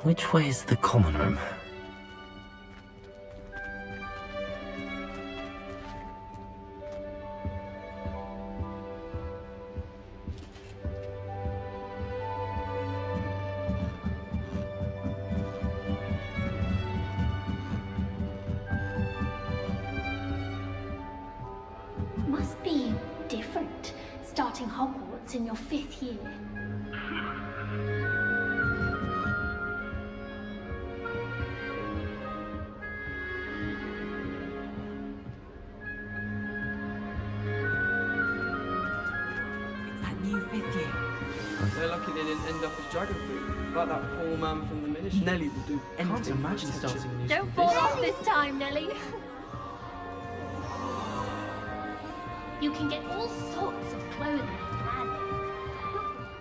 Which way is the common room? Must be different, starting Hogwarts in your 5th year. It's that new 5th year. They're lucky they didn't end up as dragon fruit, like that poor man from the ministry. Nelly will do anything. Can't imagine starting a new Don't school fall this off this time, Nelly. You can get all sorts of clothing.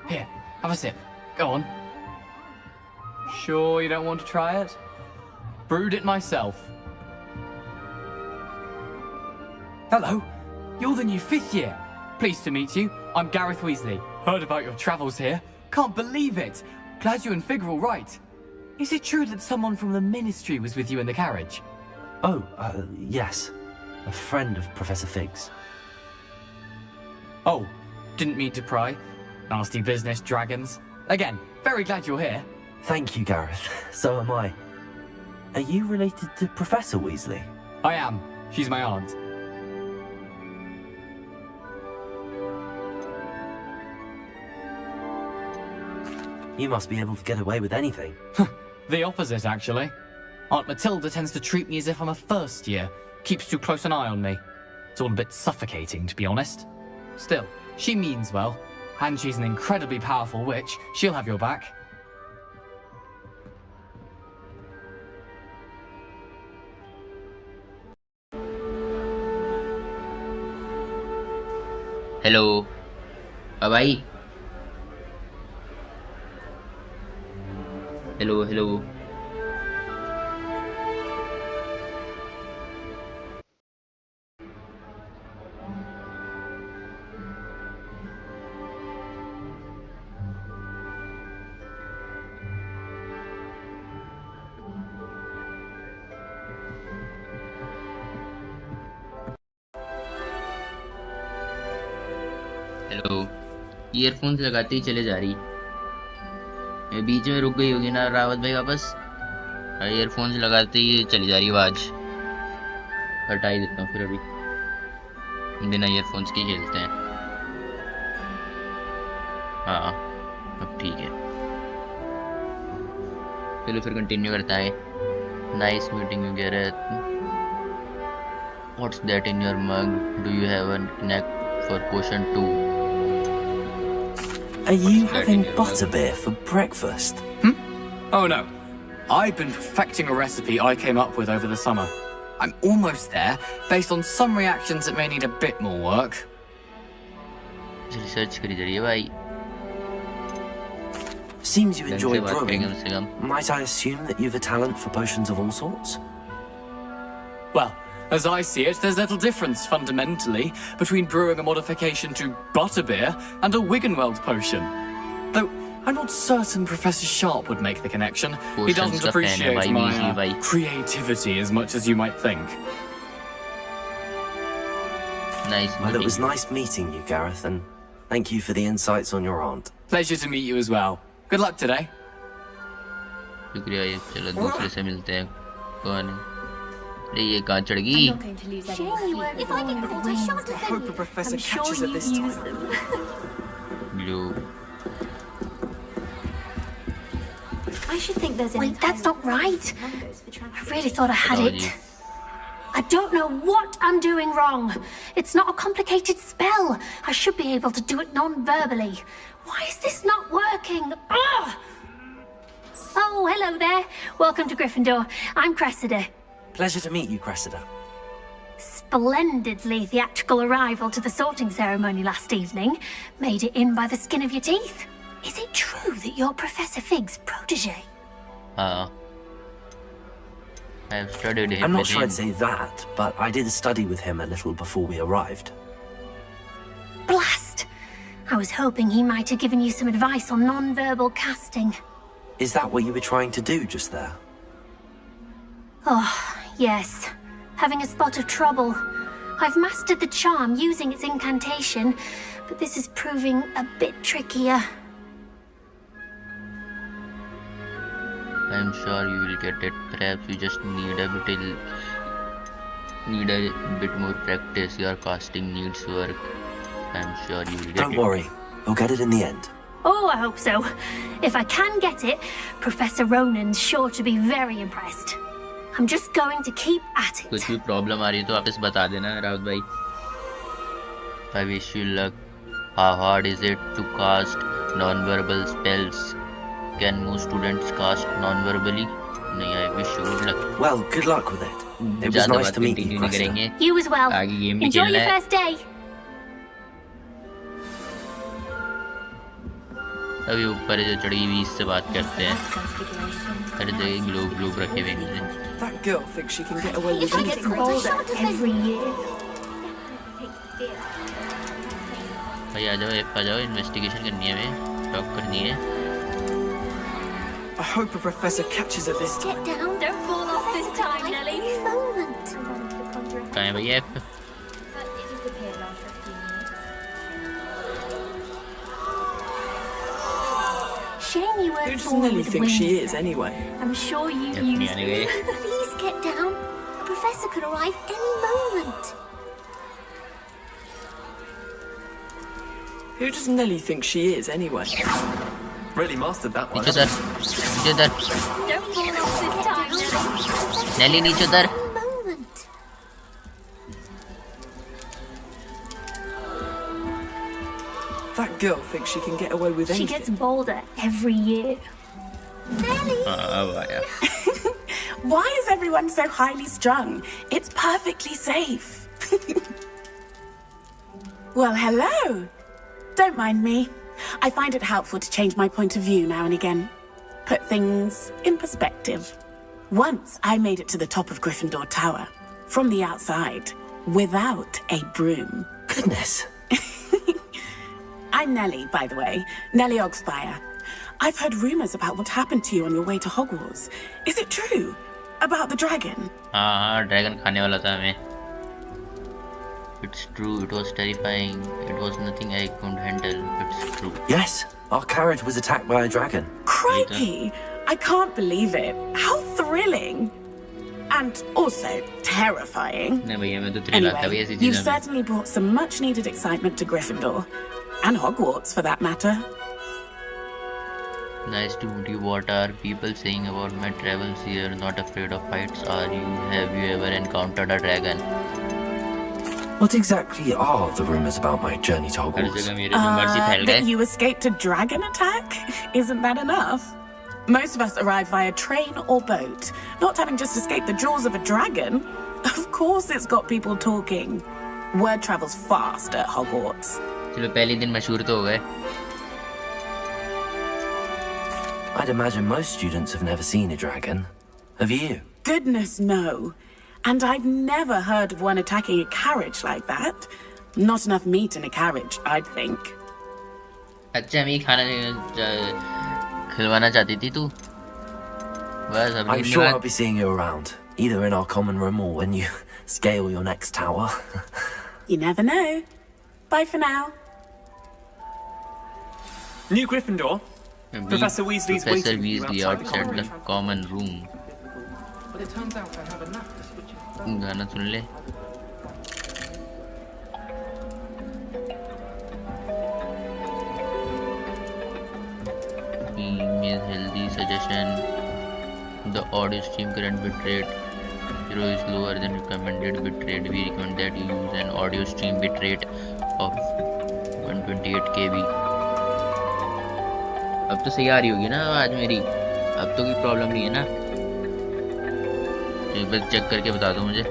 Here, have a sip. Go on. Sure you don't want to try it? Brewed it myself. Hello, you're the new 5th year. Pleased to meet you. I'm Gareth Weasley. Heard about your travels here. Can't believe it. Glad you and Fig are all right. Is it true that someone from the Ministry was with you in the carriage? Oh, yes. A friend of Professor Fig's. Oh, didn't mean to pry. Nasty business, dragons. Again, very glad you're here. Thank you, Gareth. So am I. Are you related to Professor Weasley? I am. She's my aunt. You must be able to get away with anything. The opposite, actually. Aunt Matilda tends to treat me as if I'm a first year. Keeps too close an eye on me. It's all a bit suffocating, to be honest. Still, she means well. And she's an incredibly powerful witch. She'll have your back. Hello भाई hello hello hello earphones लगाते ही चले जा रही ये बीच में रुक गई होगी ना रावत भाई वापस ईयरफोन्स लगाते ही चली जा रही आवाज हटा ही देता हूँ फिर अभी बिना ईयरफोन्स के खेलते हैं हाँ अब ठीक है चलो फिर कंटिन्यू करता है nice meeting you Gareth what's that in your mug do you have a knack for potion 2 Are you having butterbeer for breakfast? Oh no. I've been perfecting a recipe I came up with over the summer. I'm almost there, based on some reactions that may need a bit more work. Research करी जा रही है भाई Seems you ढंग enjoy से बात brewing. करेंगे उससे कम Might I assume that you've a talent for potions of all sorts? Well, as I see it, there's little difference fundamentally between brewing a modification to butterbeer and a Wiggenweld potion. Though I'm not certain Professor Sharp would make the connection. He Potions doesn't का fan है appreciate भाई, my Weasley भाई। creativity as much as you might think. Nice Well, it was nice meeting you, Gareth, and thank you for the insights on your aunt. Pleasure to meet you as well. Good luck today. शुक्रिया ये चलो दूसरे से मिलते हैं कौन है अरे ये कहाँ चढ़ गई If I get caught, I shan't defend Hope you. the professor I'm sure catches it you this use time. them. Blue I should think there's an Wait, that's not right. I really thought I had बताओ it. जी I don't know what I'm doing wrong. It's not a complicated spell. I should be able to do it non-verbally. Why is this not working? Ugh! Oh, hello there. Welcome to Gryffindor. I'm Cressida. Pleasure to meet you, Cressida. Splendidly theatrical arrival to the sorting ceremony last evening. Made it in by the skin of your teeth. Is it true that you're Professor Fig's protege? हाँ I have studied him I'm not with sure him. I'd say that, but I did study with him a little before we arrived. Blast! I was hoping he might have given you some advice on non-verbal casting. Is that what you were trying to do just there? Oh, yes. Having a spot of trouble. I've mastered the charm using its incantation, but this is proving a bit trickier. I'm sure you will get it. Perhaps you just need a bit more practice. Your casting needs work. I'm sure you will get Don't it. worry, you'll get it in the end. Oh, I hope so. If I can get it, Professor Ronan's sure to be very impressed. I'm just going to keep at it. कुछ भी problem आ रही है तो आप इस बता देना राउत भाई. I wish you luck. How hard is it to cast non-verbal spells? Can most students cast non-verbally? नहीं, I wish you good luck. Well, good luck with it. It was ज़्यादा nice बात to meet you, कंटिन्यू नहीं Professor. करेंगे. You as well. आगे game भी Enjoy खेलना your है. first day. अभी ऊपर जो चढ़ी हुई इससे बात करते हैं. हर जगह ग्लोब रखे हुए हैं. That girl thinks she can get away with She anything. gets older every year. भाई आ जाओ इन्वेस्टिगेशन करनी है हमें. टॉक करनी है. I hope a professor catches her this time. Get down. Don't fall off this time, Nelly. Moment. कहाँ है भैया F? Shame you Who weren't does born Nelly with think she wings. is anyway? I'm sure you Yep, used yeah, anyway. Please get down. A professor could arrive any moment. Who does Nelly think she is anyway? Really mastered that one. नीचे उतर. Don't fall off this time, Nelly. Nelly नीचे उतर. Any moment. That girl thinks she can get away with She anything. gets bolder every year. Nelly! अब आया. Why is everyone so highly strung? It's perfectly safe. Well, hello. Don't mind me. I find it helpful to change my point of view now and again. Put things in perspective. Once I made it to the top of Gryffindor Tower, from the outside, without a broom. Goodness. I'm Nellie, by the way. Nellie Ogspire. I've heard rumours about what happened to you on your way to Hogwarts. Is it true? About the dragon? हाँ dragon खाने वाला था हमें. It's true. It was terrifying. It was nothing I couldn't handle. It's true. Yes, our carriage was attacked by a dragon. Crikey! I can't believe it. How thrilling! And also terrifying. नहीं भैया मैं तो thrill भैया ऐसी Anyway, you've चीज़ों में. certainly brought some much needed excitement to Gryffindor. And Hogwarts, for that matter. Nice to meet you. What are people saying about my travels here? Not afraid of heights, are you? Have you ever encountered a dragon? What exactly are the rumours about my journey to her Hogwarts? जगह मेरे number से फैल That गए. you escaped a dragon attack? Isn't that enough? Most of us arrive via train or boat. Not having just escaped the jaws of a dragon. Of course it's got people talking. Word travels fast at Hogwarts. चलो पहले दिन मशहूर तो हो गए. I'd imagine most students have never seen a dragon. Have you? Goodness, no. And I've never heard of one attacking a carriage like that. Not enough meat in a carriage, I'd think. अच्छा हमें खिलवाना चाहती थी तू. बस अब I'm sure I'll be seeing you around, either in our common room or when you scale your next tower. You never know. Bye for now. New Gryffindor? Professor Weasley's Professor waiting for you Weasley outside the outside common the room. common room. But it turns out I have a knack for switching. गाना सुन ले. Email healthy suggestion. The audio stream current bitrate 0 is lower than recommended bitrate. We recommend that you use an audio stream bitrate of 128 kb. अब तो सही आ रही होगी ना आवाज मेरी. अब तो कोई प्रॉब्लम नहीं है ना. एक बार चेक करके बता दो मुझे.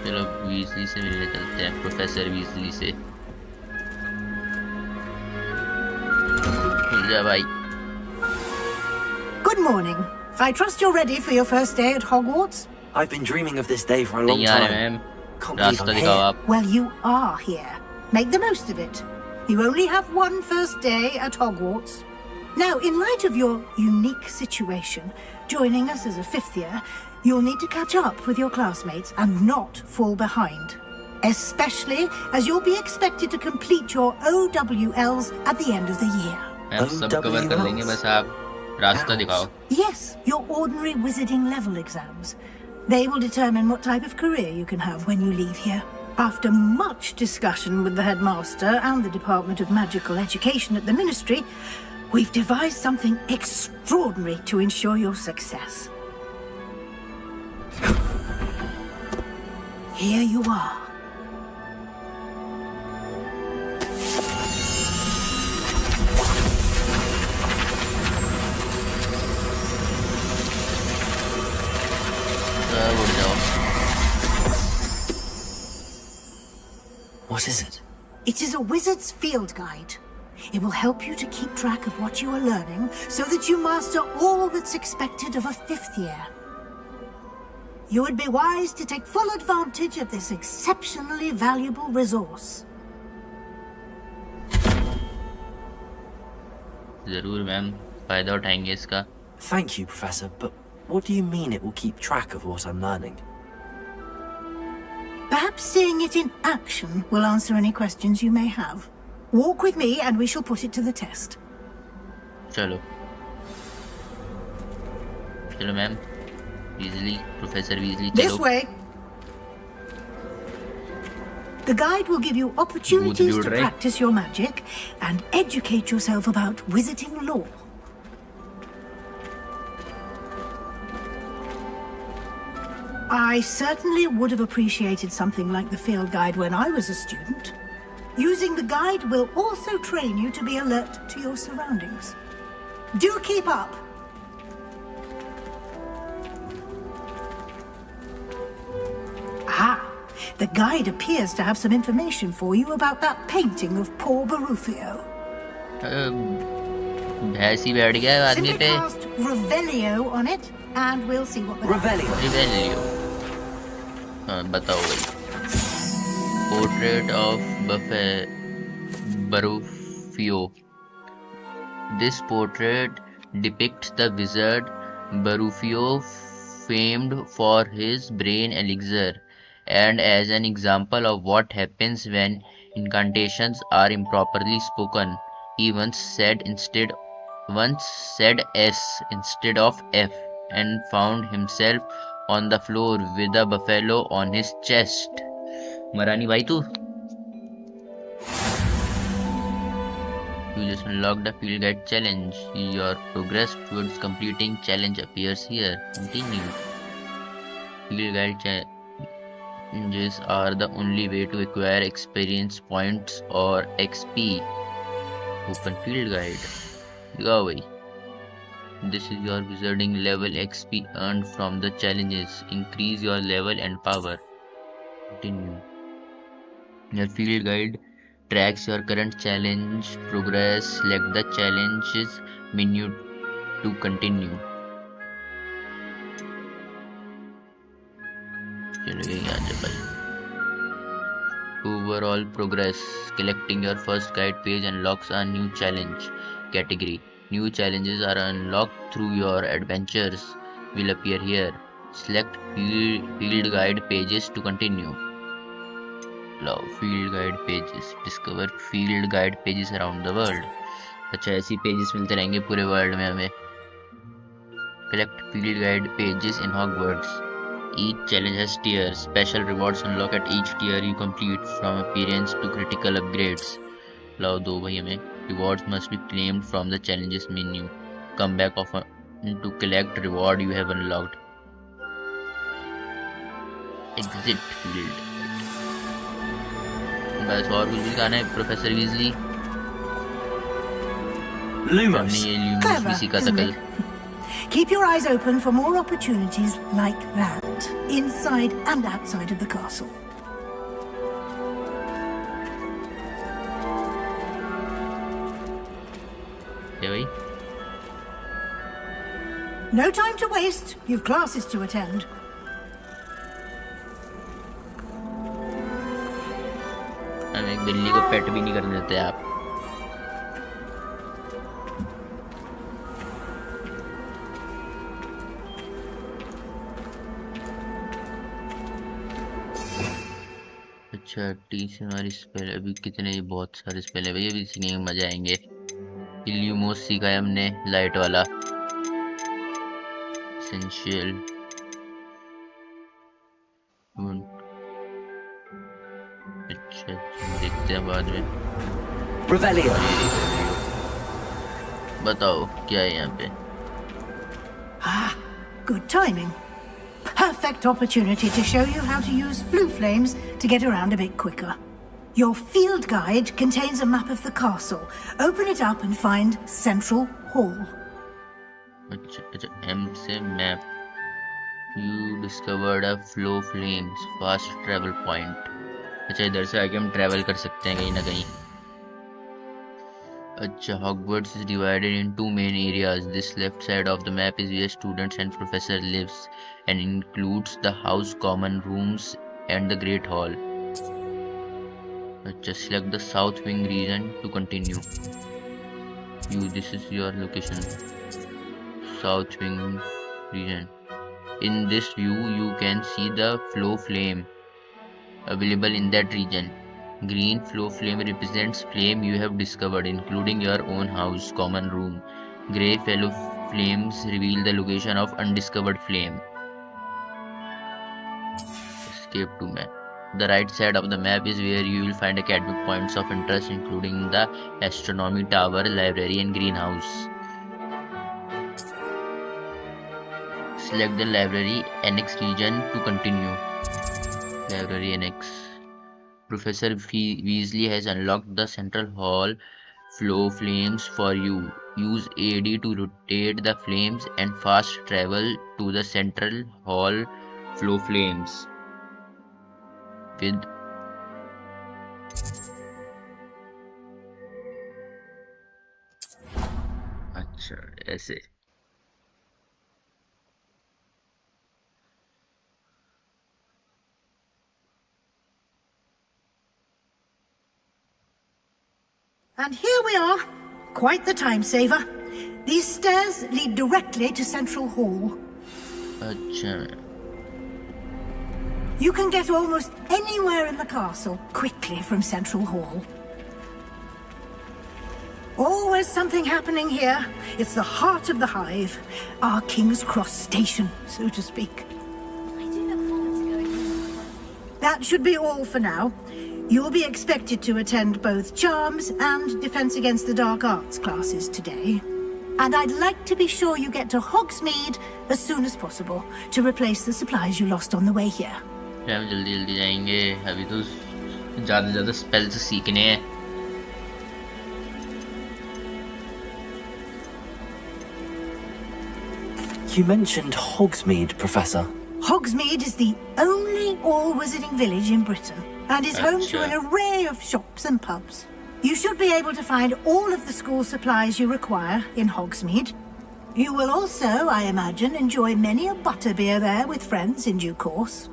चलो वीजली से मिलने चलते हैं. प्रोफेसर वीजली से मिल जा भाई. Good morning. I trust you're ready for your first day at Hogwarts. I've been dreaming of this day for a long नहीं आ रहे time. मैम, Can't believe रास्ता I'm दिखाओ here. आप. Well, you are here. Make the most of it. You only have one first day at Hogwarts. Now, in light of your unique situation, joining us as a fifth year, you'll need to catch up with your classmates and not fall behind. Especially as you'll be expected to complete your OWLs at the end of the year. Ma'am सब cover कर लेंगे, बस आप रास्ता दिखाओ. Yes, your ordinary wizarding level exams. They will determine what type of career you can have when you leave here. After much discussion with the headmaster and the Department of Magical Education at the Ministry, we've devised something extraordinary to ensure your success. Here you are. उठ जाओ. What is it? It is a wizard's field guide. It will help you to keep track of what you are learning so that you master all that's expected of a fifth year. You would be wise to take full advantage of this exceptionally valuable resource. जरूर ma'am, फायदा उठाएंगे इसका. Thank you, Professor, but what do you mean it will keep track of what I'm learning? Perhaps seeing it in action will answer any questions you may have. Walk with me and we shall put it to the test. चलो चलो ma'am. Weasley, Professor Weasley, This चलो. way. The guide will give you opportunities to practice your magic and educate yourself about wizarding lore. I certainly would have appreciated something like the field guide when I was a student. Using the guide will also train you to be alert to your surroundings. Do keep up. Ah, the guide appears to have some information for you about that painting of poor Barufio. भैंस ही बैठ गया है आदमी Simply पे. cast Revelio on it, and we'll see what the Revelio. Revelio. हाँ बताओ भाई. Portrait of Barufio. This portrait depicts the wizard Barufio, famed for his brain elixir, and as an example of what happens when incantations are improperly spoken. He once said S instead of F and found himself on the floor with a buffalo on his chest. मरानी भाई तू. You just unlocked the field guide challenge. Your progress towards completing challenge appears here. Continue. Field guide challenges are the only way to acquire experience points or XP. Open field guide. Go away. This is your wizarding level XP earned from the challenges. Increase your level and power. Continue. Your field guide tracks your current challenge progress. Select the challenges menu to continue. चलिए यहाँ से भाई. Overall progress. Collecting your first guide page unlocks a new challenge category. New challenges are unlocked through your adventures. Will appear here. Select field guide pages to continue. Love field guide pages. Discover field guide pages around the world. अच्छा ऐसी pages मिलते रहेंगे पूरे world में हमें. Collect field guide pages in Hogwarts. Each challenge has tiers. Special rewards unlock at each tier you complete, from appearance to critical upgrades. लाओ दो भाई हमें. Rewards must be claimed from the challenges menu. Come back often to collect reward you have unlocked. Exit field. बस और कुछ भी कहना है प्रोफेसर वीजली? Lumos. हमने ये लूमोस भी Clever, सीखा था isn't कल. it? Keep your eyes open for more opportunities like that, inside and outside of the castle. है भाई. No time to waste. You've classes to attend. हम एक बिल्ली को पेट भी नहीं करने देते आप। अच्छा टीचर हमारी स्पेल अभी कितने, बहुत सारे स्पेल है भाई, अभी सीखने में मजा आएंगे। इल्यूमोस सीखा है हमने, लाइट वाला एसेंशियल। अच्छा देखते हैं बाद में। Revelio. बताओ क्या है यहाँ पे? Ah, good timing. Perfect opportunity to show you how to use flue flames to get around a bit quicker. Your field guide contains a map of the castle. Open it up and find Central Hall. अच्छा M से map. You discovered a flow flames fast travel point. अच्छा इधर से आके हम travel कर सकते हैं कहीं ना कहीं। अच्छा Hogwarts is divided in two main areas. This left side of the map is where students and professor lives and includes the house common rooms and the great hall. Just select the south wing region to continue. This is your location. South wing region. In this view, you can see the flow flame available in that region. Green flow flame represents flame you have discovered, including your own house common room. Grey fellow flames reveal the location of undiscovered flame. Escape to map. The right side of the map is where you will find academic points of interest, including the astronomy tower, library, and greenhouse. Select the library annex region to continue. Library annex. Professor Weasley has unlocked the central hall flow flames for you. Use AD to rotate the flames and fast travel to the central hall flow flames. With अच्छा ऐसे And here we are. Quite the time saver. These stairs lead directly to Central Hall. अच्छा You can get almost anywhere in the castle quickly from Central Hall. Always something happening here. It's the heart of the hive, our King's Cross station, so to speak. I do look forward to going home. That should be all for now. You'll be expected to attend both Charms and Defense Against the Dark Arts classes today. And I'd like to be sure you get to Hogsmeade as soon as possible to replace the supplies you lost on the way here. हम जल्दी जल्दी जाएंगे, अभी तो ज़्यादा spells सीखने हैं। You mentioned Hogsmeade, Professor. Hogsmeade is the only all-wizarding village in Britain and is home to an array of shops and pubs. You should be able to find all of the school supplies you require in Hogsmeade. You will also, I imagine, enjoy many a butterbeer there with friends in due course.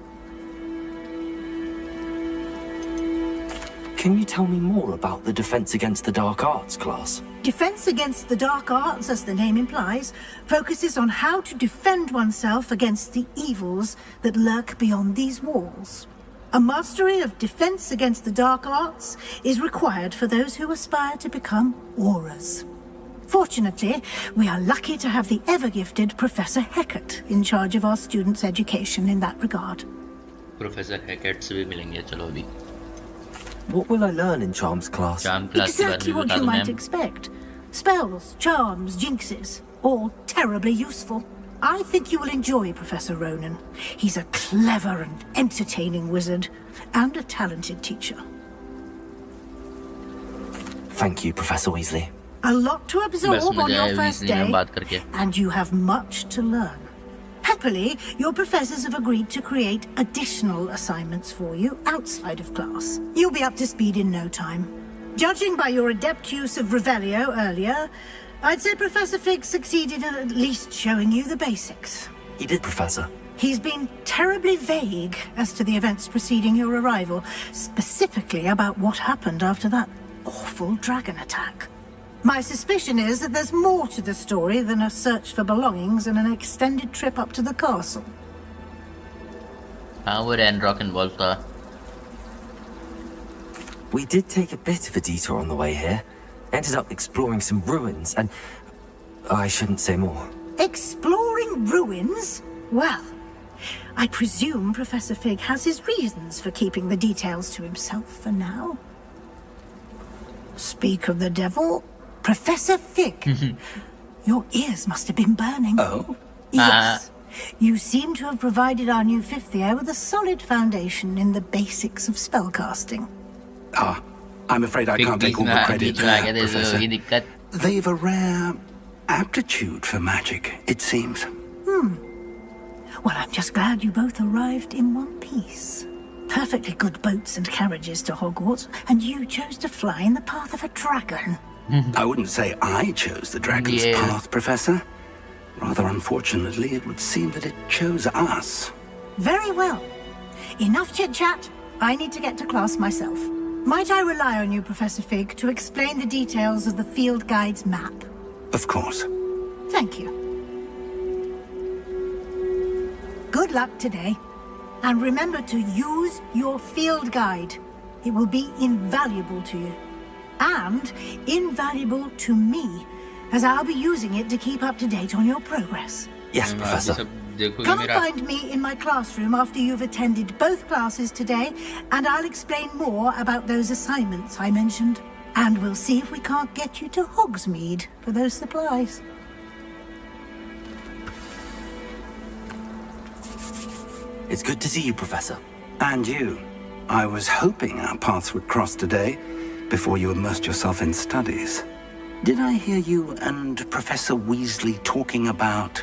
Can you tell me more about the Defense Against the Dark Arts class? Defense Against the Dark Arts, as the name implies, focuses on how to defend oneself against the evils that lurk beyond these walls. A mastery of Defense Against the Dark Arts is required for those who aspire to become Aurors. Fortunately, we are lucky to have the ever-gifted Professor Hecat in charge of our students' education in that regard. Professor Hecat से भी मिलेंगे, चलो अभी। What will I learn in Charms class? Charm class के बारे Exactly में what बता you दो might ma'am. expect. Spells, charms, jinxes, all terribly useful. I think you will enjoy Professor Ronan. He's a clever and entertaining wizard, and a talented teacher. Thank you, Professor Weasley. A lot to बस absorb on मजा your आया first Weasley में day, बात करके। and you have much to learn. Happily, your professors have agreed to create additional assignments for you outside of class. You'll be up to speed in no time. Judging by your adept use of Revelio earlier, I'd say Professor Fig succeeded in at least showing you the basics. He did, Professor. He's been terribly vague as to the events preceding your arrival, specifically about what happened after that awful dragon attack. My suspicion is that there's more to the story than a search for belongings and an extended trip up to the castle. हाँ वो Ranrok involve था. We did take a bit of a detour on the way here. Ended up exploring some ruins and... I shouldn't say more. Exploring ruins? Well, I presume Professor Fig has his reasons for keeping the details to himself for now. Speak of the devil, Professor Fig. Your ears must have been burning. Oh? Yes. You seem to have provided our new fifth year with a solid foundation in the basics of spellcasting. Ah, I'm afraid I can't take all the credit there, Professor. They've a rare aptitude for magic, it seems. Well, I'm just glad you both arrived in one piece. Perfectly good boats and carriages to Hogwarts, and you chose to fly in the path of a dragon. I wouldn't say I chose the dragon's path, Professor. Rather unfortunately, it would seem that it chose us. Very well. Enough chit-chat. I need to get to class myself. Might I rely on you, Professor Fig, to explain the details of the field guide's map? Of course. Thank you. Good luck today. And remember to use your field guide. It will be invaluable to you. And invaluable to me, as I'll be using it to keep up to date on your progress. Yes, Professor. Come and find me in my classroom after you've attended both classes today, and I'll explain more about those assignments I mentioned. And we'll see if we can't get you to Hogsmeade for those supplies. It's good to see you, Professor. And you. I was hoping our paths would cross today, before you immersed yourself in studies. Did I hear you and Professor Weasley talking about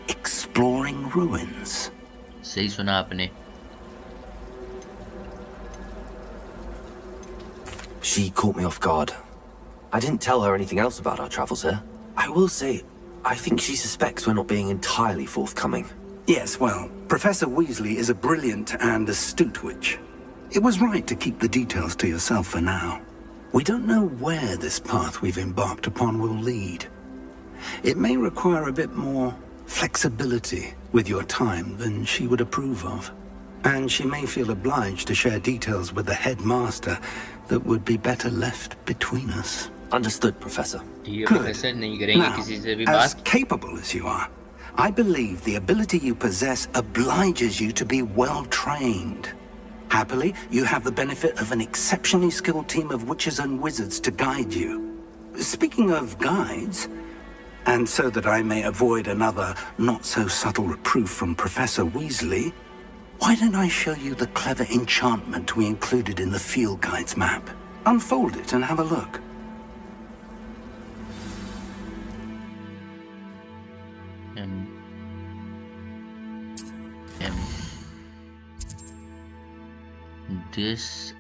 exploring ruins? सही सुना आपने. She caught me off guard. I didn't tell her anything else about our travels here. I will say, I think she suspects we're not being entirely forthcoming. Yes, well, Professor Weasley is a brilliant and astute witch. It was right to keep the details to yourself for now. We don't know where this path we've embarked upon will lead. It may require a bit more flexibility with your time than she would approve of. And she may feel obliged to share details with the headmaster that would be better left between us. Understood, Professor. ये professor नहीं करेंगे Now, किसी से भी as बात. capable as you are, I believe the ability you possess obliges you to be well trained. Happily, you have the benefit of an exceptionally skilled team of witches and wizards to guide you. Speaking of guides, and so that I may avoid another not-so-subtle reproof from Professor Weasley, why don't I show you the clever enchantment we included in the field guide's map? Unfold it and have a look. This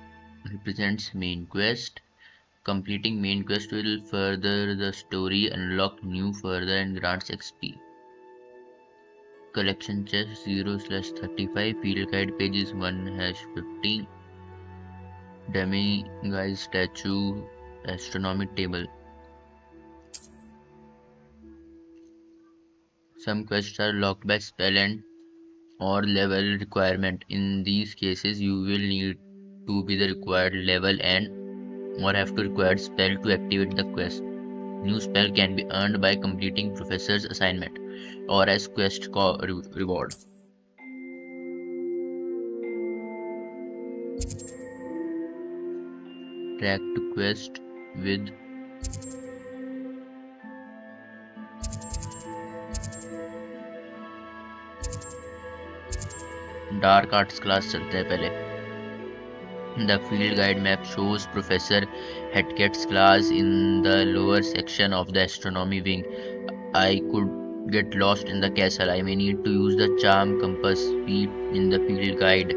represents main quest. Completing main quest will further the story, unlock new further and grants XP. Collection chest 0/35. Field guide pages 1/50. Dummy guy statue. Astronomy table. Some quests are locked by spell and or level requirement. In these cases, you will need to be the required level and or have to require spell to activate the quest. New spell can be earned by completing professor's assignment or as quest reward. Track to quest with dark arts class चलते हैं पहले. The field guide map shows Professor Hecate's class in the lower section of the astronomy wing. I could get lost in the castle. I may need to use the charm compass feet in the field guide.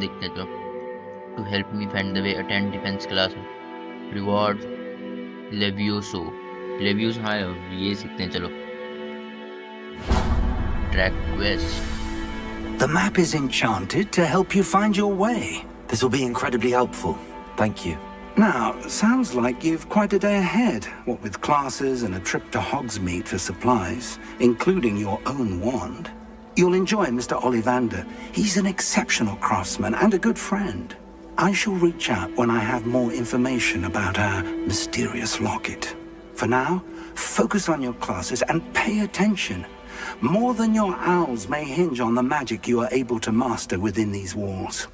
देखते तो. To help me find the way, attend defense class. Reward Levioso. Reviews हाँ ये सीखते हैं चलो track quest The map is enchanted to help you find your way. This will be incredibly helpful. Thank you. Now, sounds like you've quite a day ahead, what with classes and a trip to Hogsmeade for supplies, including your own wand. You'll enjoy Mr. Ollivander. He's an exceptional craftsman and a good friend. I shall reach out when I have more information about our mysterious locket. For now, focus on your classes and pay attention. More than your owls may hinge on the magic you are able to master within these walls.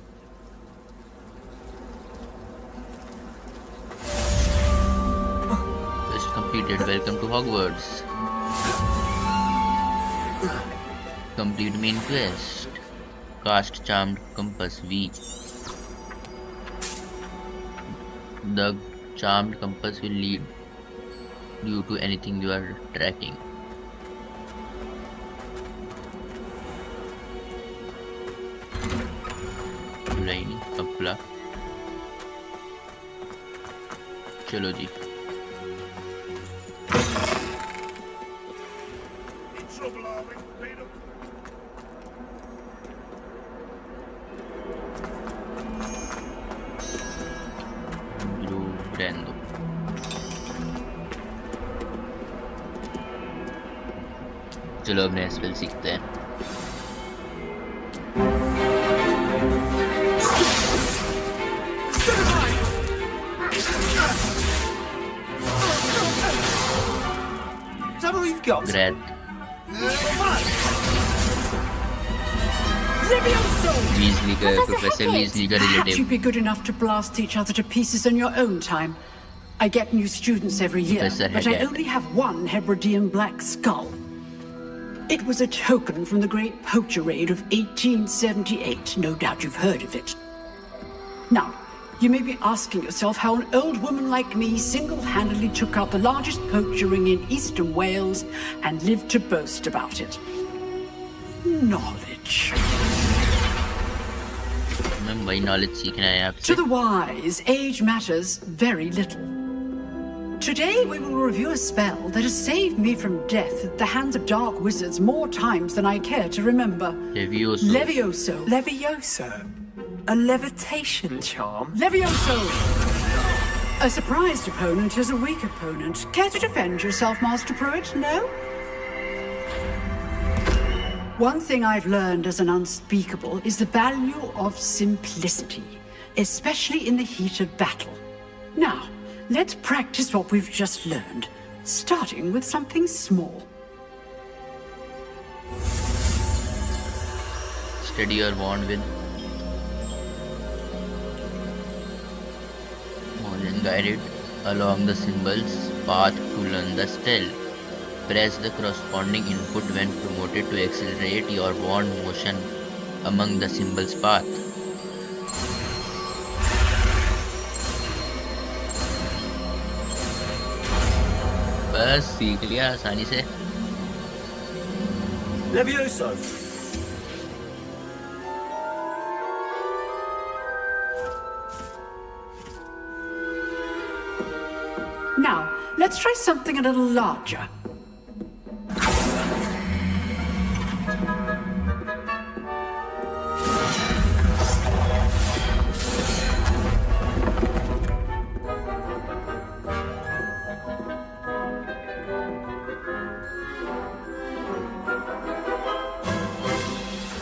Quest completed. Welcome to Hogwarts. Complete main quest. Cast Charmed Compass V. The Charmed Compass will lead you to anything you are tracking. Line कपला चलो जी रहने दो चलो अब नया spell सीखते हैं Grad. Weasley का Professor Weasley का Perhaps relative. you'd be good enough to blast each other to pieces in your own time. I get new students every year, Professor but I Haggard. only have one Hebridean black skull. It was a token from the Great Poacher Raid of 1878. No doubt you've heard of it. Now, you may be asking yourself how an old woman like me single-handedly took out the largest poacher ring in eastern Wales and lived to boast about it. Knowledge. मैं वही knowledge सीखना है आपसे. To the wise, age matters very little. Today we will review a spell that has saved me from death at the hands of dark wizards more times than I care to remember. Levioso. Levioso. Levioso? A levitation charm? Levioso! A surprised opponent is a weak opponent. Care to defend yourself, Master Pruitt? No? One thing I've learned as an unspeakable is the value of simplicity, especially in the heat of battle. Now, let's practice what we've just learned, starting with something small. Steady your wand with motion guided along the symbol's path to learn the spell. Press the corresponding input when promoted to accelerate your wand motion among the symbol's path. बस सीख लिया आसानी से. Levioso! Now, let's try something a little larger.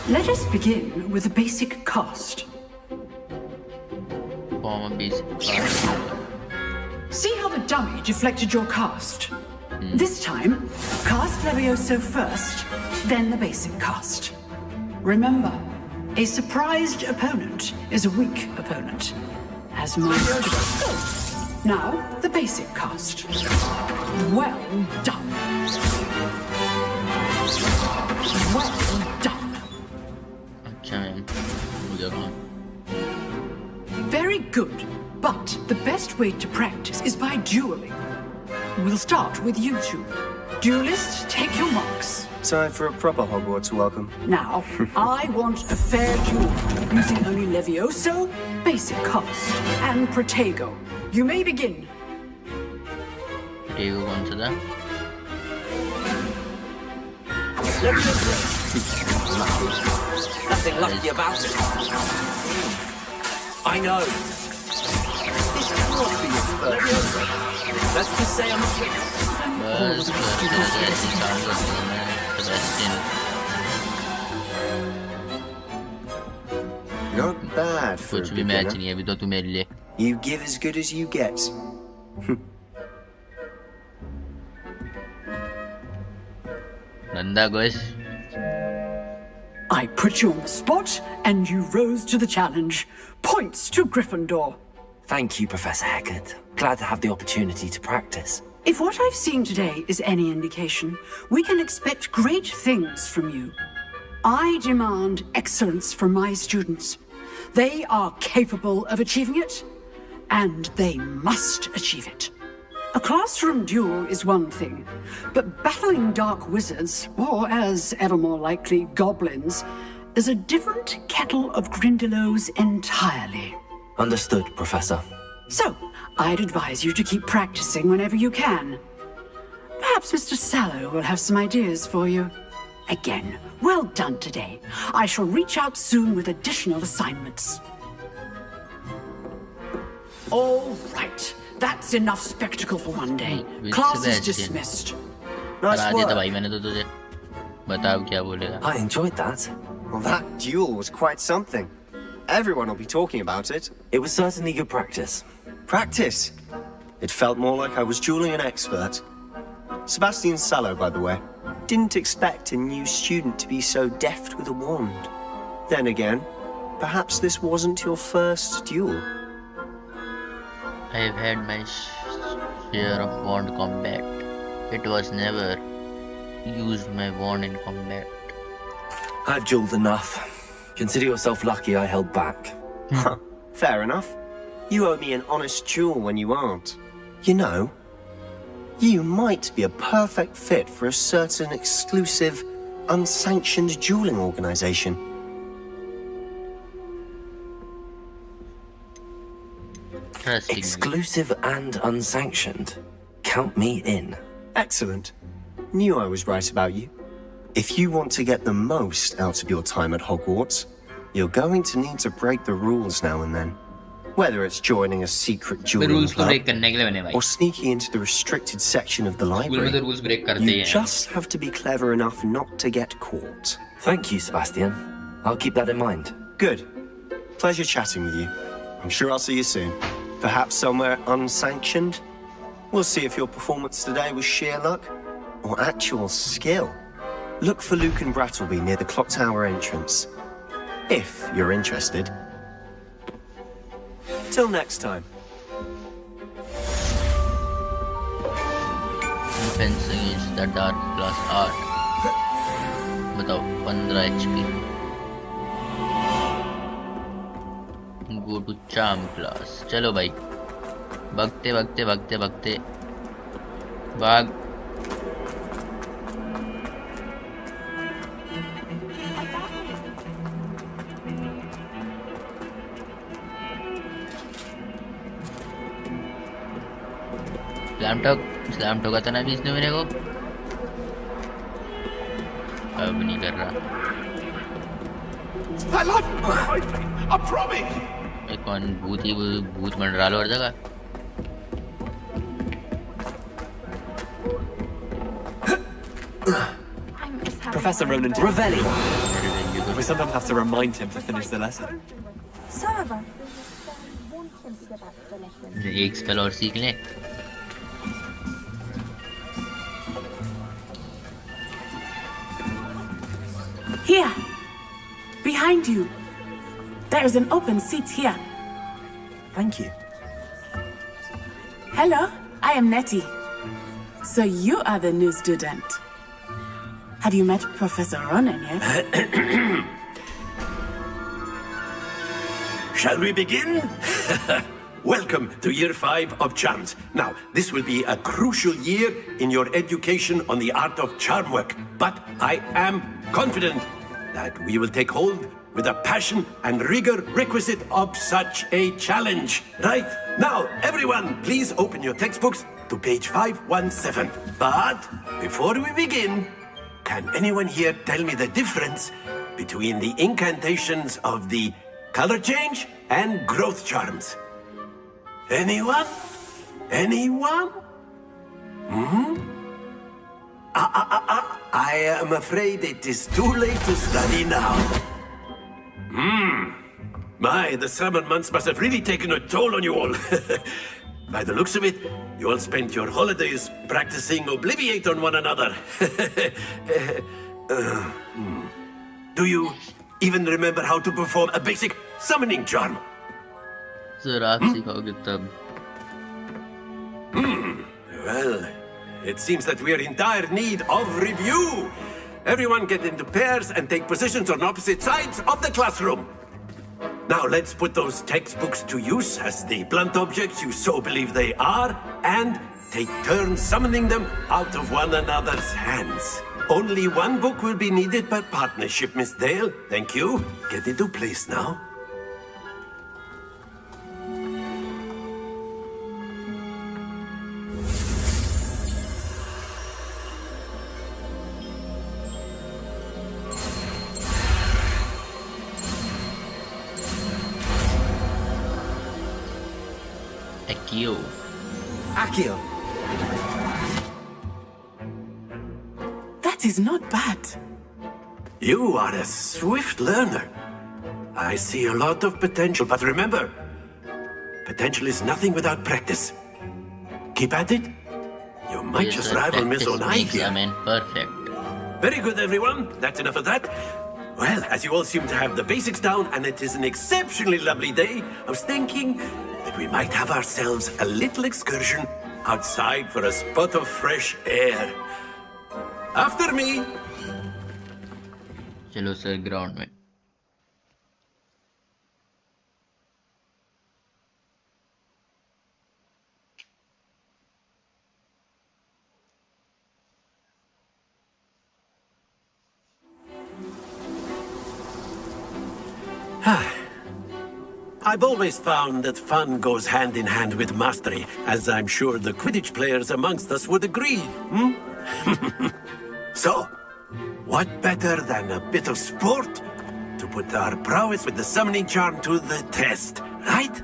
Let us begin with a basic cast. Form a basic cast. See how the dummy deflected your cast? This time, cast Levioso first, then the basic cast. Remember, a surprised opponent is a weak opponent, as most. Now, the basic cast. Well done. Well done. अच्छा ma'am हो गया काम. Very good. But the best way to practice is by dueling. We'll start with you two. Duelists, take your marks. Time for a proper Hogwarts welcome. Now, I want a fair duel, using only Levioso, basic cast, and Protego. You may begin. ठीक है कौन सा था? Nothing lucky about it. I know. This cannot be your first. Let's just say I'm बस ऐसे sound करते हैं मैं सेबेस्टियन. Not bad for कुछ a भी मैच beginner. नहीं है अभी तो तू मेरे लिए. You give as good as you get. गंदा गोश. I put you on the spot, and you rose to the challenge. Points to Gryffindor. Thank you, Professor Heckard. Glad to have the opportunity to practice. If what I've seen today is any indication, we can expect great things from you. I demand excellence from my students. They are capable of achieving it, and they must achieve it. A classroom duel is one thing, but battling dark wizards, or as ever more likely, goblins, is a different kettle of Grindylows entirely. Understood, Professor. So, I'd advise you to keep practicing whenever you can. Perhaps Mr. Sallow will have some ideas for you. Again, well done today. I shall reach out soon with additional assignments. All right. That's enough spectacle for one day. With Class is Sebastian. dismissed. Nice हरा दिया था work. भाई मैंने तो तुझे. बताओ क्या बोलेगा. I enjoyed that. Well, that duel was quite something. Everyone will be talking about it. It was certainly good practice. Practice. It felt more like I was dueling an expert. Sebastian Sallow, by the way, didn't expect a new student to be so deft with a wand. Then again, perhaps this wasn't your first duel. I have had my share of wand combat. It was never used my wand in combat. I've dueled enough. Consider yourself lucky I held back. Huh. Fair enough. You owe me an honest duel when you aren't. You know, you might be a perfect fit for a certain exclusive, unsanctioned dueling organization. Trusting me. Exclusive and unsanctioned. Count me in. Excellent. Knew I was right about you. If you want to get the most out of your time at Hogwarts, you're going to need to break the rules now and then. Whether it's joining a secret मैं dueling rules को break club करने के लिए बने भाई. or sneaking into the restricted section of the school में तो library, rules break करते ही you हैं. just have to be clever enough not to get caught. Thank you, Sebastian. I'll keep that in mind. Good. Pleasure chatting with you. I'm sure I'll see you soon. Perhaps somewhere unsanctioned? We'll see if your performance today was sheer luck or actual skill. Look for Luke and Brattleby near the clock tower entrance. If you're interested. Till next time. Defense against the dark class art. बताओ 15 HP. Go to charm class. चलो भाई. भागते भागते भागते भागते. भाग. Slam ठोका था ना अभी इसने मेरे को. अब नहीं कर रहा. ये कौन भूत ही भूत मंडरा लो हर जगह. Professor Ronan. Revelli! We sometimes have to remind him to finish the lesson. एक स्पेल और सीख ले. Here. Behind you. There is an open seat here. Thank you. Hello, I am Nettie. So you are the new student. Have you met Professor Ronan yet? Shall we begin? Welcome to Year 5 of Charms. Now, this will be a crucial year in your education on the art of charm work, but I am confident that we will take hold with the passion and rigor requisite of such a challenge. Right? Now, everyone, please open your textbooks to page 517. But before we begin, can anyone here tell me the difference between the incantations of the color change and growth charms? Anyone? Anyone? I am afraid it is too late to study now. My, the summer months must have really taken a toll on you all. By the looks of it, you all spent your holidays practicing Obliviate on one another. Do you even remember how to perform a basic summoning charm? Sir आप सिखाओगे तब. Well, it seems that we are in dire need of review. Everyone get into pairs and take positions on opposite sides of the classroom. Now let's put those textbooks to use as the blunt objects you so believe they are, and take turns summoning them out of one another's hands. Only one book will be needed per partnership, Miss Dale. Thank you. Get into place now. Accio. That is not bad. You are a swift learner. I see a lot of potential, but remember, potential is nothing without practice. Keep at it. You might Yes, just sir, rival Miss practice Onai makes here. a man perfect. Very good, everyone. That's enough of that. Well, as you all seem to have the basics down, and it is an exceptionally lovely day, I was thinking that we might have ourselves a little excursion outside for a spot of fresh air. After me. चलो sir ground में. I've always found that fun goes hand in hand with mastery, as I'm sure the Quidditch players amongst us would agree. So, what better than a bit of sport to put our prowess with the summoning charm to the test, right?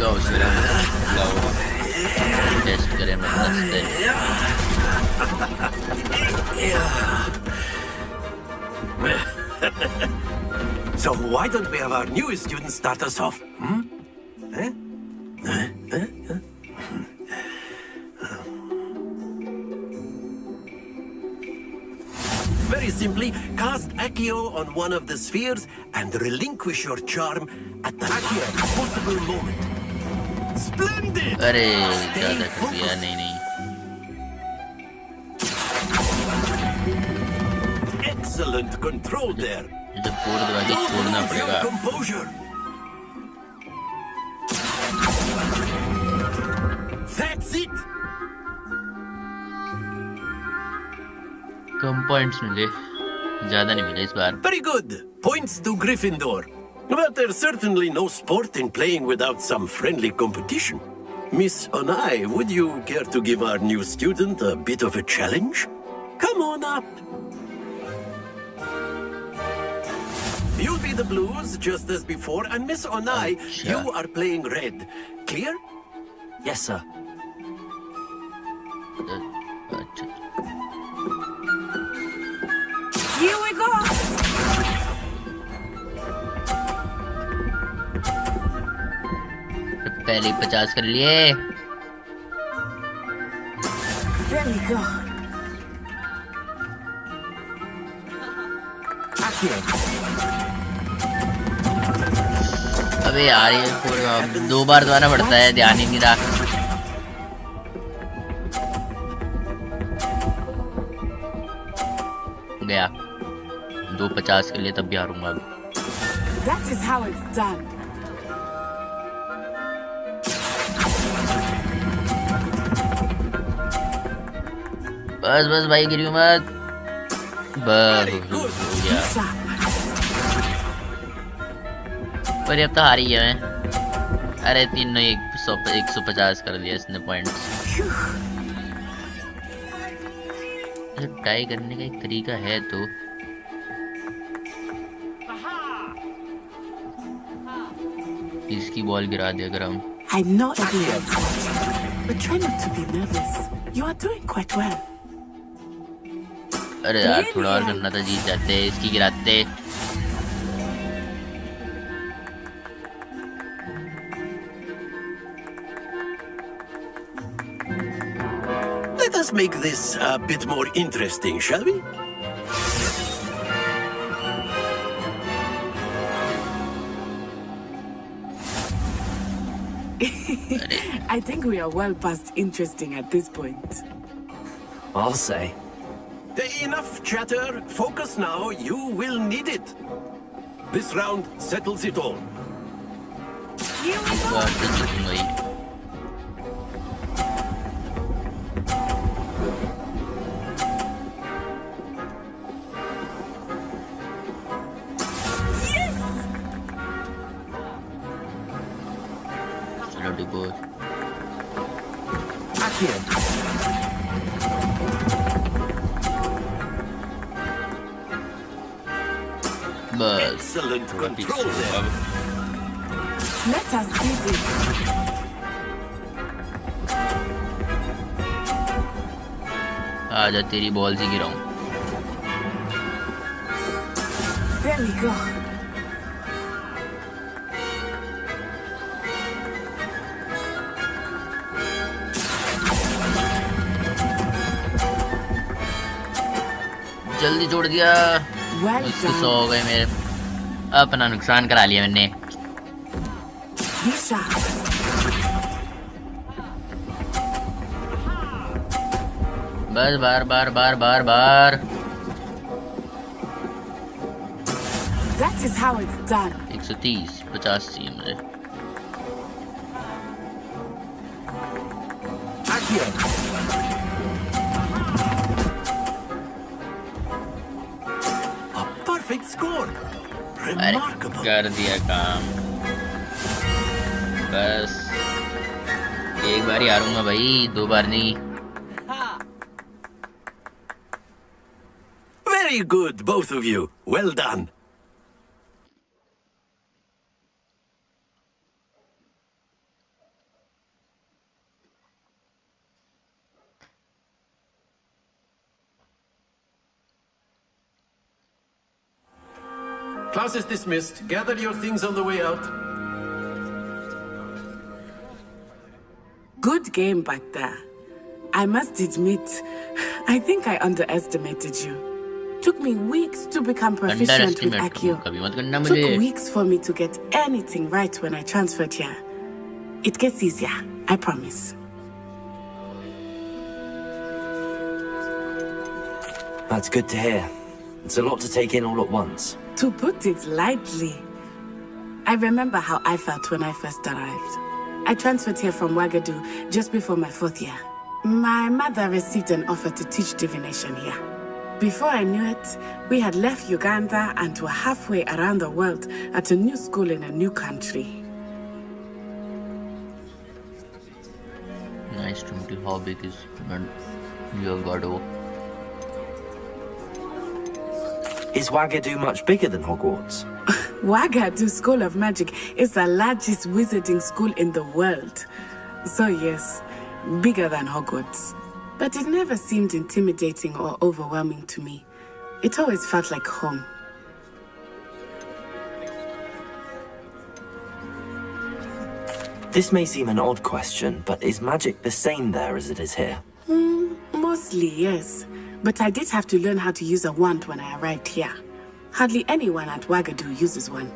लो sir लो test करें So why don't we have our newest student start us off? Very simply, cast Accio on one of the spheres and relinquish your charm at the last possible moment. Splendid! अरे ज़्यादा कर दिया. नहीं Excellent control there. जब पूरा दरवाजा छोड़ना Lose your पड़ेगा. composure. That's it. Come points मिले, ज़्यादा नहीं मिले इस बार. Very good. Points to Gryffindor. But there's certainly no sport in playing without some friendly competition. Miss Onai, would you care to give our new student a bit of a challenge? Come on up. You'll be the blues just as before, and Miss Onai, you are playing red. Clear? Yes, sir. अच्छा. Here we go. पहले 50 कर लिए. There we go. Accio. अबे यार ये दो बार दबाना पड़ता है, ध्यान ही नहीं रहा. गया 250 के लिए तब भी हारूंगा अभी. That is how it's done. बस बस भाई गिरी मत. बस हो गया. पर अब तो हार ही गया मैं. अरे तीनों एक 150 कर दिया इसने पॉइंट्स। टाई करने का एक तरीका है तो इसकी बॉल गिरा दे अगर हम। I'm not but try not to be nervous. You are doing quite well. अरे यार थोड़ा और करना था, जीत जाते, इसकी गिराते। Let us make this a bit more interesting, shall we? I think we are well past interesting at this point. I'll say. Enough chatter. Focus now. You will need it. This round settles it all. Excellent control there. Let us see this. आजा तेरी ball से गिराऊं। There we go. जल्दी जोड़ दिया। Well उसके 100 done. हो गए मेरे। अपना नुकसान करा लिया मैंने। Be sharp. बस बार बार बार बार बार। That is how it's done. 130 50 चाहिए मुझे। A perfect score. अरे Remarkable. कर दिया काम। बस एक बार ही हारूंगा भाई, 2 बार नहीं। Very good, both of you. Well done. Class is dismissed. Gather your things on the way out. Good game back there. I must admit, I think I underestimated you. Took me weeks to become proficient with Underestimate Accio. कभी मत करना Took मुझे। weeks for me to get anything right when I transferred here. It gets easier, I promise. That's good to hear. It's a lot to take in all at once. To put it lightly, I remember how I felt when I first arrived. I transferred here from Wagadu just before my 4th year. My mother received an offer to teach divination here. Before I knew it, we had left Uganda and were halfway around the world at a new school in a new country. Nice to meet you. How big is your Gado? Is Wagadu much bigger than Hogwarts? Wagadu School of Magic is the largest wizarding school in the world. So yes, bigger than Hogwarts. But it never seemed intimidating or overwhelming to me. It always felt like home. This may seem an odd question, but is magic the same there as it is here? Mostly, yes. But I did have to learn how to use a wand when I arrived here. Hardly anyone at Wagadu uses one.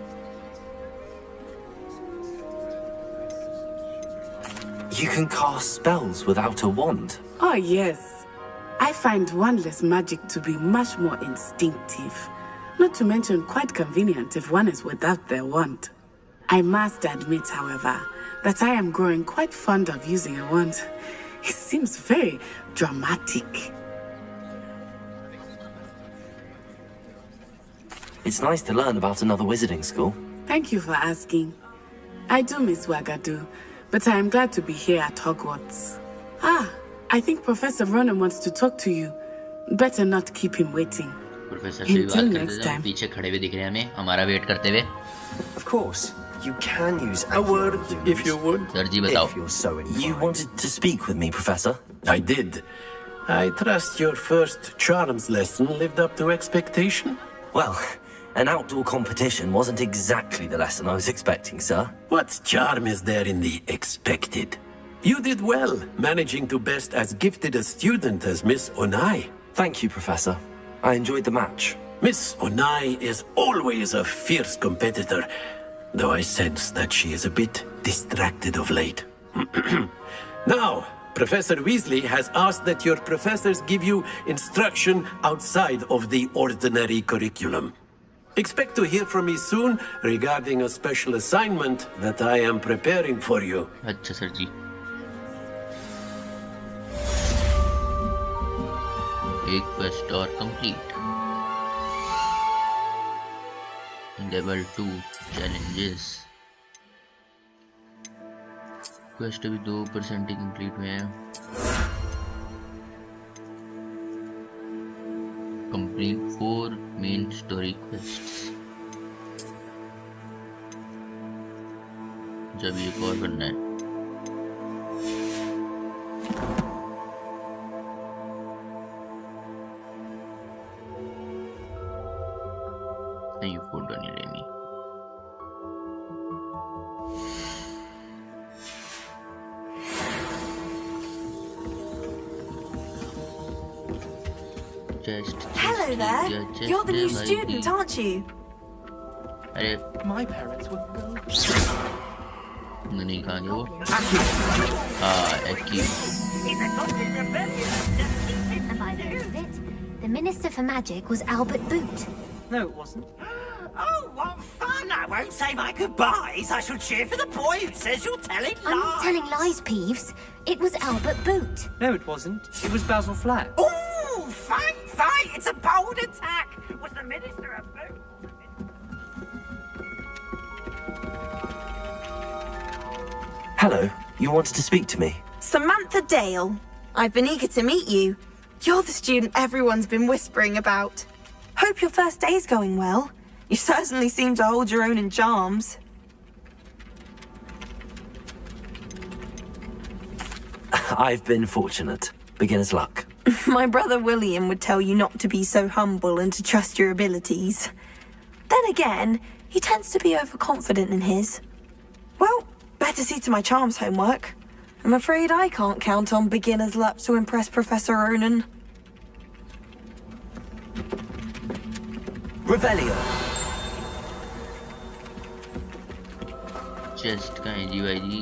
You can cast spells without a wand. Oh, yes. I find wandless magic to be much more instinctive. Not to mention quite convenient if one is without their wand. I must admit, however, that I am growing quite fond of using a wand. It seems very dramatic. It's nice to learn about another wizarding school. Thank you for asking. I do miss Wagadu, but I am glad to be here at Hogwarts. Ah, I think Professor Ronan wants to talk to you. Better not keep him waiting. Professor से भी Until बात next करते थे, time. पीछे खड़े हुए दिख रहे हैं हमें, हमारा वेट करते हुए। Of course, you can use A word, if you would. Sir ji बताओ। if you're so inclined. You wanted to speak with me, Professor? I did. I trust your first charms lesson lived up to expectation. Well, an outdoor competition wasn't exactly the lesson I was expecting, sir. What charm is there in the expected? You did well, managing to best as gifted a student as Miss Onai. Thank you, Professor. I enjoyed the match. Miss Onai is always a fierce competitor, though I sense that she is a bit distracted of late. Now, Professor Weasley has asked that your professors give you instruction outside of the ordinary curriculum. Expect to hear from me soon regarding a special assignment that I am preparing for you. अच्छा sir जी। एक quest और complete. Level 2 challenges. Quest अभी 2% ही complete हुए हैं। Complete 4 main story quests. जब एक और करना है। नहीं, फोटो नहीं लेनी। Hello there. You're the new student, aren't you? अरे My parents were नहीं कहाँ गया वो? हाँ, एक्की। And by the end of it, the Minister for Magic was Albert Boot. No, it wasn't. Oh, what fun! I won't say my goodbyes. I shall cheer for the boy who says you're telling lies. I'm not telling lies, Peeves. It was Albert Boot. No, it wasn't. It was Basil Flack. Ooh, fine, fine. It's a bold attack. Was the minister a boot? Hello, you wanted to speak to me? Samantha Dale. I've been eager to meet you. You're the student everyone's been whispering about. Hope your first day's going well. You certainly seem to hold your own in charms. I've been fortunate. Beginner's luck. My brother William would tell you not to be so humble and to trust your abilities. Then again, he tends to be overconfident in his. Well, better see to my charms homework. I'm afraid I can't count on beginner's luck to impress Professor Ronan. Revelio. Chest का है जी भाई जी।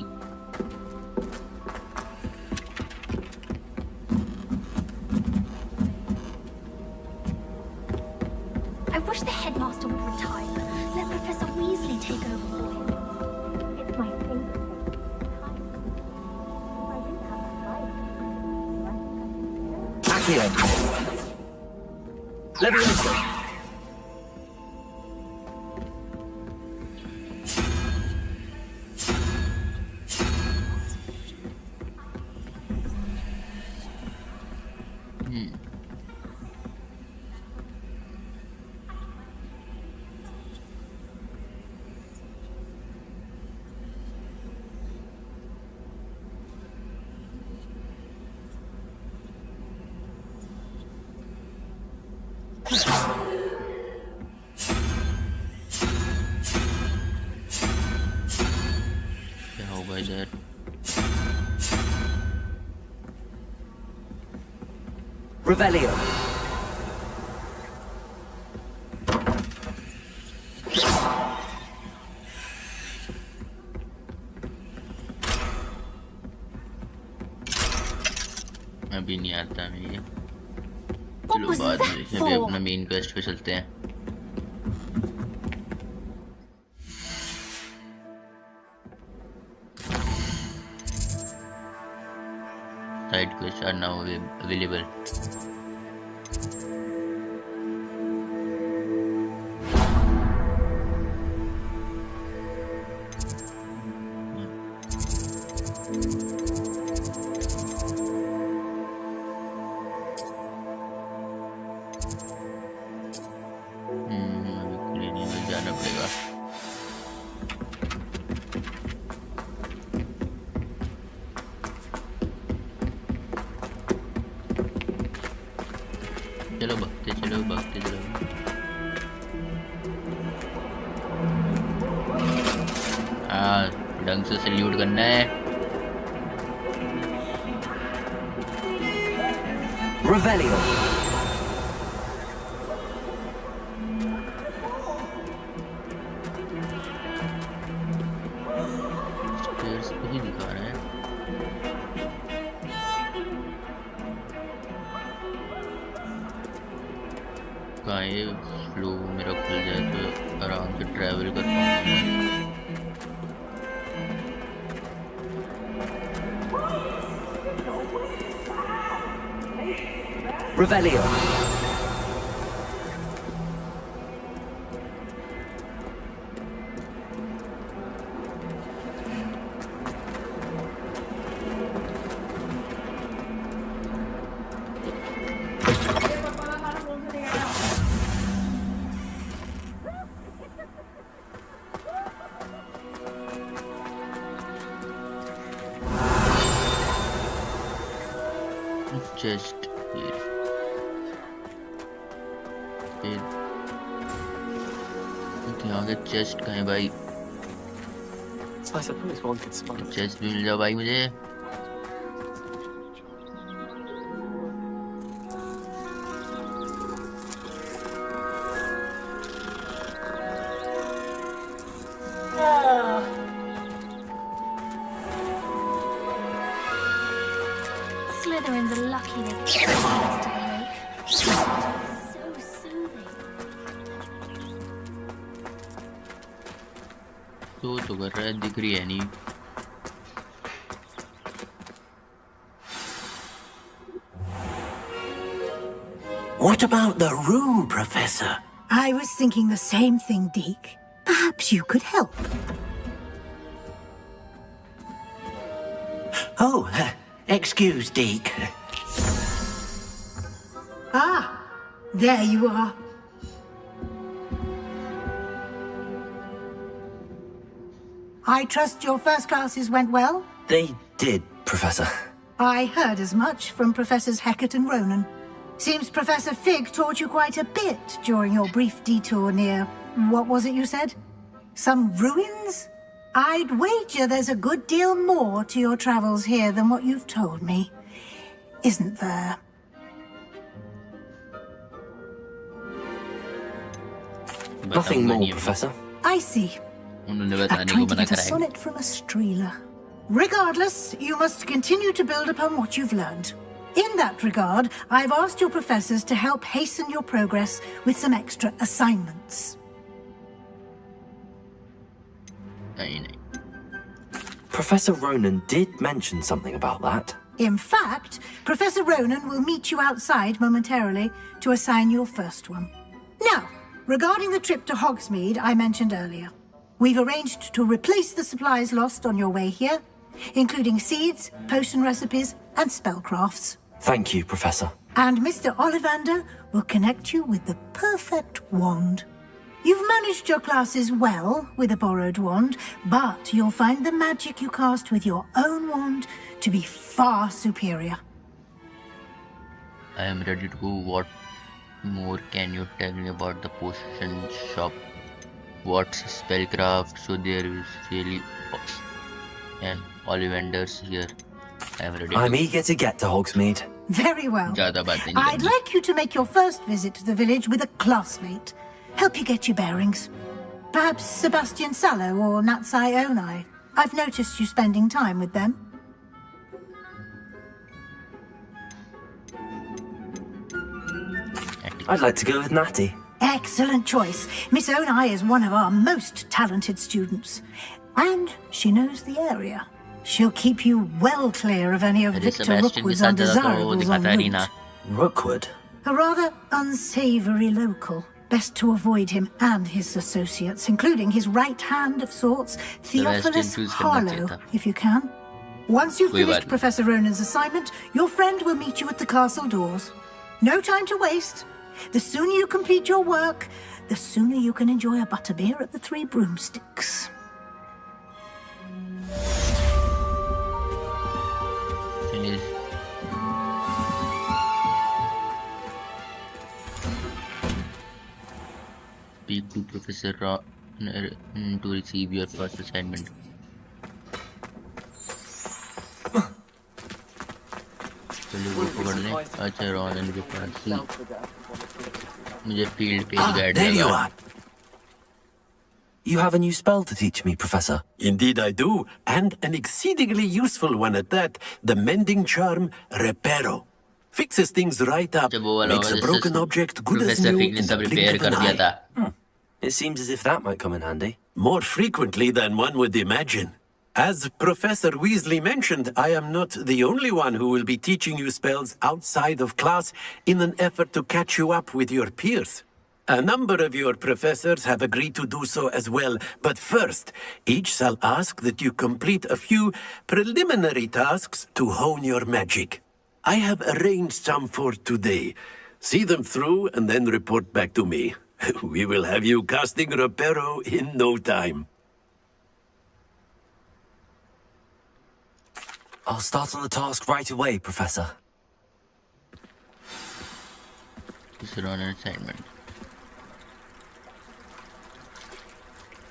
I wish the headmaster would retire. Let Professor Weasley take over for him. It's my favorite. Accio. Levioso. क्या होगा इधर? Revelio. अभी नहीं आता मैं ये। What चलो was बाद that में अभी for? अपना मेन क्वेस्ट पे चलते हैं। Side quests are now available. चलो भागते चलो भागते चलो हाँ ढंग से सल्यूट करना है Revelio. स्टेयर्स पे ही दिखा रहा है कहाँ ये फ्लो मेरा खुल जाए तो आराम से ट्रैवल कर पाऊंगा Revelio. चेस्ट यहाँ के चेस्ट कहाँ है भाई I suppose one could smile. Chest भी मिल जाओ भाई मुझे Slytherins are lucky they keep access to the lake. So soothing. तो कर रहा है दिख रही है नहीं What about the room, Professor? I was thinking the same thing, Deke. Perhaps you could help. Oh, excuse, Deke. Ah, there you are. I trust your first classes went well? They did, Professor. I heard as much from Professors Hecat and Ronan. Seems Professor Fig taught you quite a bit during your brief detour near... what was it you said? Some ruins? I'd wager there's a good deal more to your travels here than what you've told me. Isn't there? Nothing more, Professor. I see. उन्होंने I'm बताने को trying to मना get a कराया sonnet from a streeler. Regardless, you must continue to build upon what you've learned. In that regard, I've asked your professors to help hasten your progress with some extra assignments. नहीं नहीं Professor Ronan did mention something about that. In fact, Professor Ronan will meet you outside momentarily to assign your first one. Now, regarding the trip to Hogsmeade I mentioned earlier, we've arranged to replace the supplies lost on your way here, including seeds, potion recipes, and spellcrafts. Thank you, Professor. And Mr. Ollivander will connect you with the perfect wand. You've managed your classes well with a borrowed wand, but you'll find the magic you cast with your own wand to be far superior. I am ready to go. What more can you tell me about the potion shop? What's spellcraft? So there is really and Ollivanders here. I am ready. I'm eager to get to Hogsmeade. Very well. ज़्यादा बातें नहीं I'd करनी. like you to make your first visit to the village with a classmate. Help you get your bearings. Perhaps Sebastian Sallow or Natsai Onai. I've noticed you spending time with them. I'd like to go with Natty. Excellent choice. Miss Onai is one of our most talented students. And she knows the area. She'll keep you well clear of any of अरे Victor Sebastian के Rookwood's साथ ज़्यादा तो वो undesirables दिखाता en नहीं ना. route. Rookwood? A rather unsavory local. Best to avoid him and his associates, including his right hand of sorts, Theophilus choose करना Harlow, चाहिए था. if you can. Once you've कोई बात finished नहीं. Professor Ronan's assignment, your friend will meet you at the castle doors. No time to waste. The sooner you complete your work, the sooner you can enjoy a butterbeer at the Three Broomsticks. Finish. Speak to Professor to receive your first assignment. चलो वो पकड़ लें. अच्छा Ron के पास ही मुझे field page guide There you लगा. are. You have a new spell to teach me, Professor. Indeed I do, and an exceedingly useful one at that. The mending charm Reparo. Fixes things right up, जब वो वाला makes a broken object good as professor new fig ने in the सब blink repair of कर an दिया eye. था. It seems as if that might come in handy. More frequently than one would imagine. As Professor Weasley mentioned, I am not the only one who will be teaching you spells outside of class in an effort to catch you up with your peers. A number of your professors have agreed to do so as well, but first, each shall ask that you complete a few preliminary tasks to hone your magic. I have arranged some for today. See them through and then report back to me. We will have you casting Reparo in no time. I'll start on the task right away, Professor. This is on an assignment.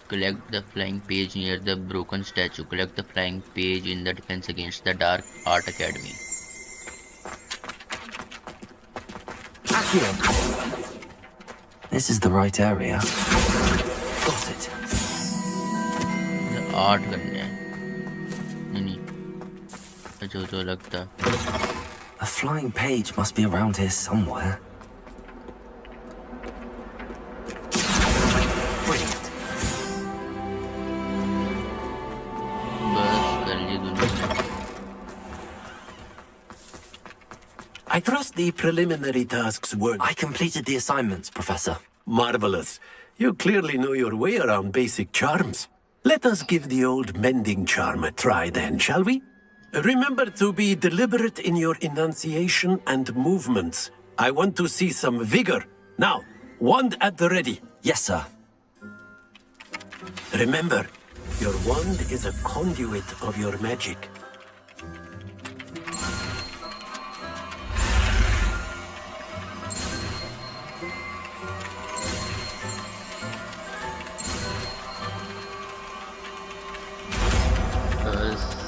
Collect the flying page near the broken statue. Collect the flying page in the defense against the Dark Art Academy. Accio. This is the right area. Got it. The art करने हैं. नहीं. अच्छा तो लगता. A flying page must be around here somewhere. Brilliant. बस कर लिए दुनिया. I trust the preliminary tasks were... I completed the assignments, Professor. Marvelous. You clearly know your way around basic charms. Let us give the old mending charm a try then, shall we? Remember to be deliberate in your enunciation and movements. I want to see some vigor. Now, wand at the ready. Yes, sir. Remember, your wand is a conduit of your magic.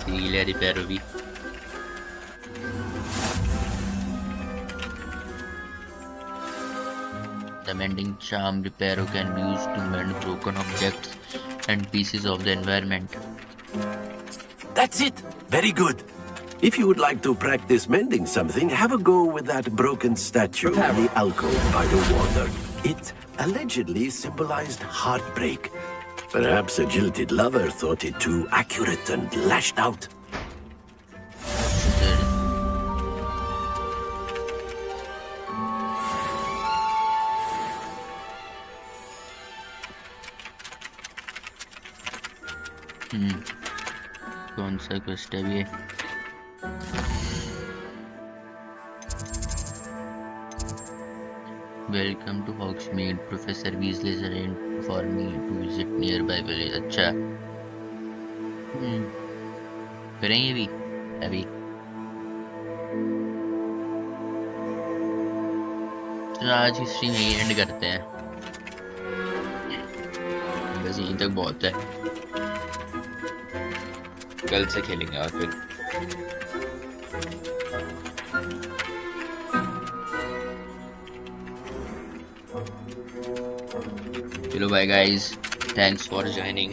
Seal repair भी. The mending charm Reparo can be used to mend broken objects and pieces of the environment. That's it. Very good. If you would like to practice mending something, have a go with that broken statue in the alcove by the water. It allegedly symbolized heartbreak. Perhaps a jilted lover thought it too accurate and lashed out. कौन सा quest है ये? Welcome to Hogsmeade. Professor Weasley has arranged for me to visit nearby village. अच्छा. करेंगे भी अभी. तो आज हिस्ट्री में एंड करते हैं. बस यहीं तक बहुत है. कल से खेलेंगे और फिर चलो bye guys, thanks for joining.